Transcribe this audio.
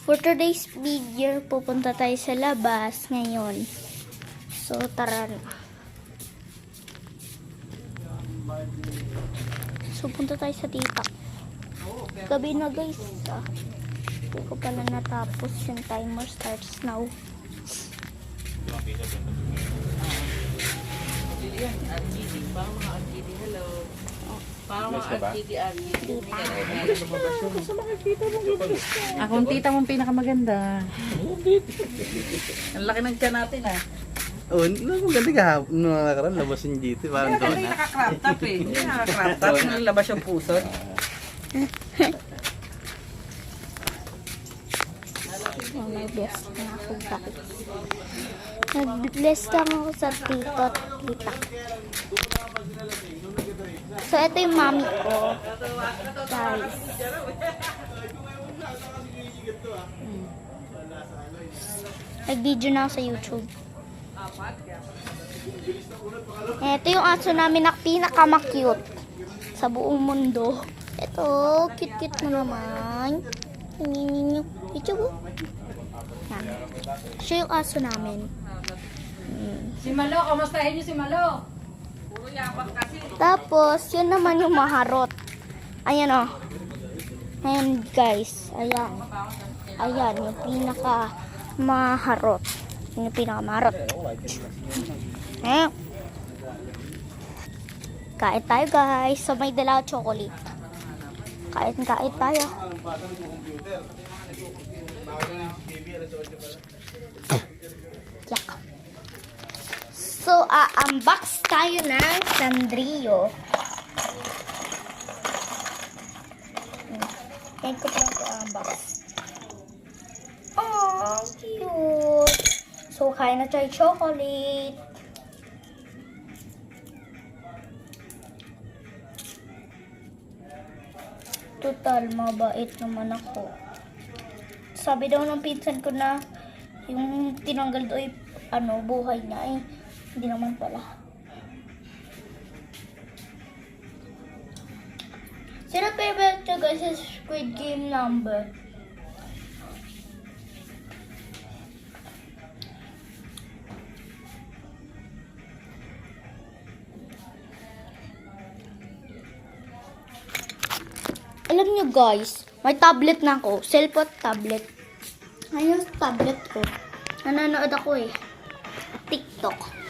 For today's video, pupunta tayo sa labas ngayon. So, tara na. So, punta tayo sa tita. Gabi na guys. Hindi ko pala natapos. Yung timer starts now. Parang mga RGD. Akong tita mong pinakamaganda. Ang laki ng tiyan natin ah. Oh, maganda ka. Nung nakaraan, labas yung GT. Parang doon Hindi na. naka-crop top eh. Hindi naka-crop top. Nalabas yung puso. Oh, nag-bless na ako guys. Nag-bless lang ako sa tito at tita. So, ito yung mami ko. Guys. Nag-video na ako sa YouTube. Ito yung aso namin na pinaka-cute sa buong mundo. Ito, cute-cute mo naman. YouTube mo. Yan. Siya yung aso namin. Si Malo, kamustahin niyo si Malo? Tapos, yun naman yung maharot. Ayan o. Ayan guys. Ayan. Ayan, yung pinaka maharot. Yung pinaka maharot. Ayan. Kain tayo guys. So, may dala ako chocolate. Kain tayo. Yak. So, unbox tayo ng Sandrio. Yan ko pala ito unbox. Oh, cute. So, kain na tayo chocolate. Total, mabait naman ako. Sabi daw ng pinsan ko na yung tinanggal doon buhay niya hindi naman pala. Sino favorite nyo guys sa Squid Game number? Alam nyo guys, may tablet na ako. Cellphone tablet. Ayun yung tablet ko. Nanonood ako TikTok.